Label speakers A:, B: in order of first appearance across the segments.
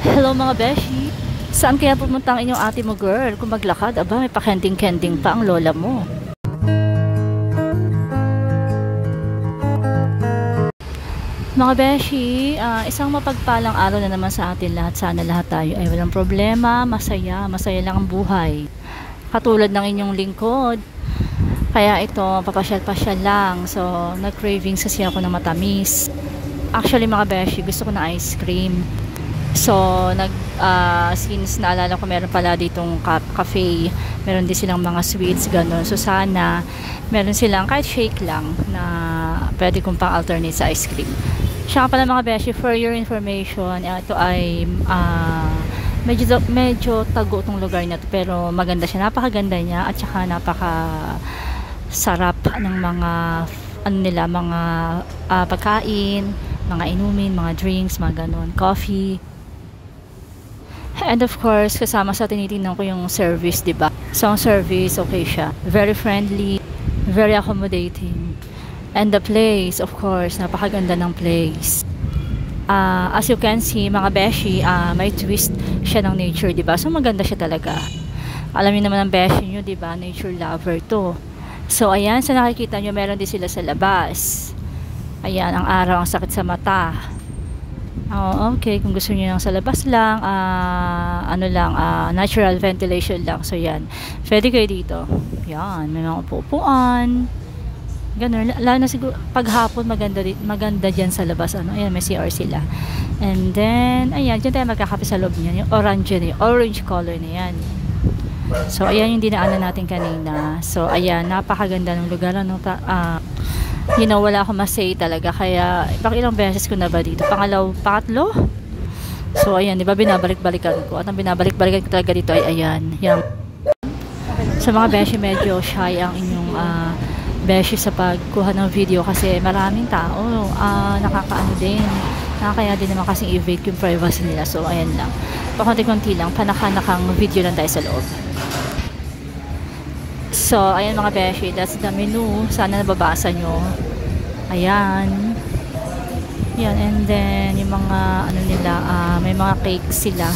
A: Hello mga beshi! Saan kaya pumunta ang inyong ate mo girl? Kung maglakad, aba may pakending-kending pa ang lola mo. Mga beshi, isang mapagpalang araw na naman sa atin lahat. Sana lahat tayo ay walang problema, masaya lang ang buhay. Katulad ng inyong lingkod. Kaya ito, papasyal-pasyal lang. So, nag-cravings kasi ako ng matamis. Actually mga beshi, gusto ko na ice cream. So, since naalala ko meron pala ditong cafe, meron din silang mga sweets, gano'n. So, sana, meron silang kahit shake lang na pwede kong pang alternate sa ice cream. Siya pala mga beshi, for your information, ito ay medyo tago itong lugar na to, pero maganda siya, napakaganda niya at saka napakasarap ng mga mga pagkain, mga inumin, mga drinks, mga ganon, coffee. And of course, kasama sa tinitingnan ko yung service, diba? So, ang service, okay siya. Very friendly, very accommodating. And the place, of course, napakaganda ng place. As you can see, mga beshi, may twist siya ng nature, diba? So, maganda siya talaga. Alam niyo naman ang beshi nyo, diba? Nature lover to. So, ayan, sa nakikita nyo, meron din sila sa labas. Ayan, ang araw, ang sakit sa mata. Oh, okay, kung gusto niyo lang sa labas lang, natural ventilation lang. So, yan. Pwede kayo dito. Yan, may mga upuan. Ganun, lalo na siguro paghapon maganda diyan sa labas, ayan, may CR sila. And then ayan, diyan tayo magkakape sa loob niyan, yung orange color na yan. So ayan yung dinaanan natin kanina. So ayan, napakaganda ng lugar, wala akong masay talaga, kaya ilang beses ko na ba dito, pangatlo. So ayan, di ba binabalik-balikan ko, at ang binabalik-balikan ko talaga dito ay ayan, yung sa mga beshi, medyo shy ang inyong beshi sa pagkuha ng video kasi maraming tao, nakakaano din, nakakaya din naman kasing evade yung privacy nila. So ayan lang, pakunti-kunti lang, panakanakang video lang tayo sa loob. So ayan mga beshi, that's the menu, sana nababasa nyo. Ayan yan, and then yung mga nila, may mga cake sila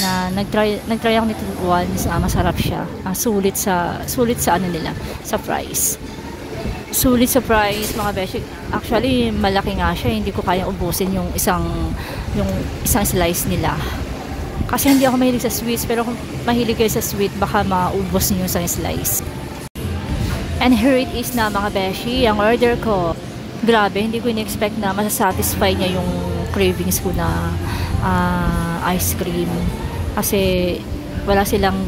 A: na nagtry ako nito once, masarap siya, sulit sa nila, sa price. Sulit sa price mga beshi. Actually malaki nga siya, hindi ko kayang ubusin yung isang slice nila kasi hindi ako mahilig sa sweets, pero kung mahilig kayo sa sweet, baka maubos niyo sa slice. And here it is na mga beshi, ang order ko. Grabe, hindi ko in-expect na masasatisfy niya yung cravings ko na ice cream, kasi wala silang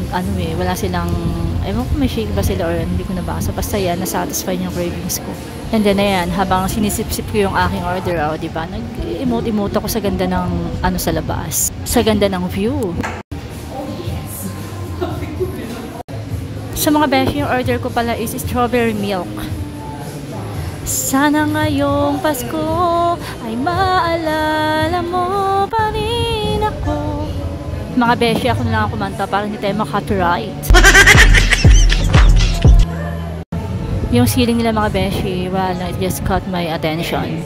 A: ewan ko may shake ba sila or hindi ko nabasa, basta yan, nasatisfy yung cravings ko. And then ayan, habang sinisip-sip ko yung aking order, diba, nag-emote ako sa ganda ng sa labas, sa ganda ng view. So mga beshi, yung order ko pala is strawberry milk. Sana ngayong Pasko ay maalala mo pa rin ako. Mga beshi, ako na lang ang kumanta para hindi tayo maka-copyright. Yung ceiling nila mga beshi, well, it just caught my attention.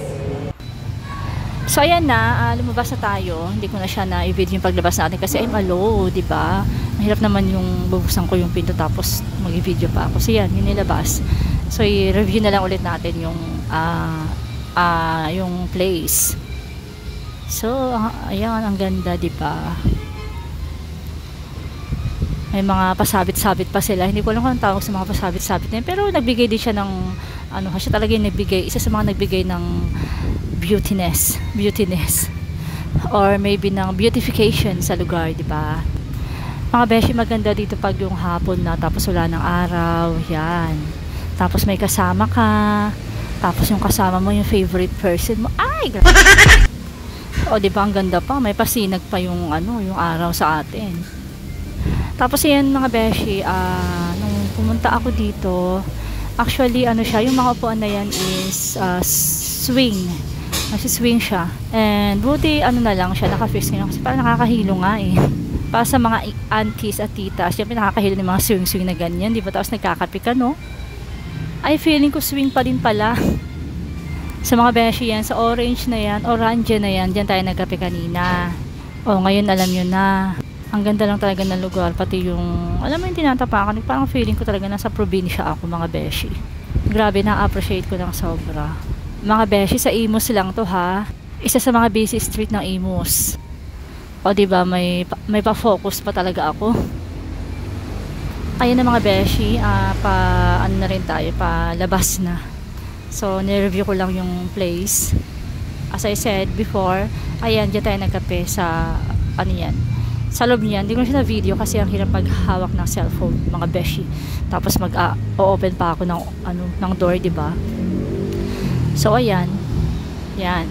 A: So ayan na, lumabas na tayo. Hindi ko na siya na-video yung paglabas natin kasi I'm alone, diba? Mahirap naman yung bubuksan ko yung pinto tapos mag-video pa ako. So yan, yun nilabas. So i-review na lang ulit natin yung place. So ayan, ang ganda, diba? May mga pasabit-sabit pa sila. Hindi ko alam kung ang tawag sa mga pasabit-sabit na yun. Pero nagbigay din siya ng, siya talaga yung nagbigay. Isa sa mga nagbigay ng beautiness. Or maybe ng beautification sa lugar, di ba? Mga beshi, maganda dito pag yung hapon na, tapos wala ng araw. Yan. Tapos may kasama ka. Tapos yung kasama mo, yung favorite person mo. Ay! O, di ba? Ang ganda pa. May pasinag pa yung, yung araw sa atin. Tapos yan mga beshi, nung pumunta ako dito, actually siya, yung mga upuan na yan is swing. Swing siya. And buti na lang siya, naka-fix ngayon kasi parang nakakahilo nga eh. Para sa mga aunties at titas, syempre nakakahilo ng mga swing na ganyan, di ba? Tapos nagkakape ka, no? Ay, feeling ko swing pa din pala. Sa mga beshi yan, sa orange na yan, dyan tayo nagkape kanina. Oh, ngayon alam nyo na. Ang ganda lang talaga ng lugar, pati yung, alam mo yung tinatapakan, parang feeling ko talaga nasa probinsya ako mga beshi. Grabe, na-appreciate ko ng sobra. Mga beshi, sa Imus lang to ha. Isa sa mga busy street ng Imus. O diba, may pa-focus pa talaga ako. Kaya na mga beshi, ano na rin tayo, pa labas na. So, nireview ko lang yung place. As I said before, ayan, dyan tayo nagkape sa, ano yan, sa loob niyan. Hindi ko siya na video kasi ang hirap maghawak ng cellphone, mga beshi. Tapos o-open pa ako ng door, diba? So, ayan. Yan.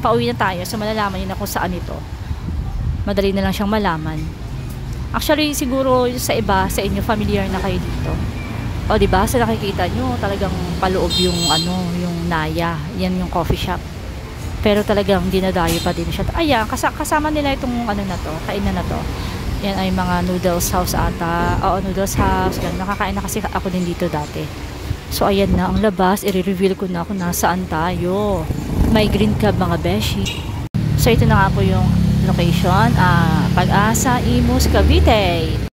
A: Pauwi na tayo. So, malalaman yun na kung saan ito. Madali na lang siyang malaman. Actually, siguro sa iba, sa inyo, familiar na kayo dito. O, diba? Sa nakikita nyo, talagang paloob yung, yung Naya. Yan yung coffee shop. Pero talagang dinadayo pa din siya. Ayan, kasama nila itong na to, kainan na to. Yan ay mga noodles house ata. Oo, noodles house. Yan, nakakain na kasi ako din dito dati. So, ayan na ang labas. I-reveal ko na kung nasaan tayo. May green cab mga beshi. So, ito na nga po yung location. Pag-asa, Imus, Cavite.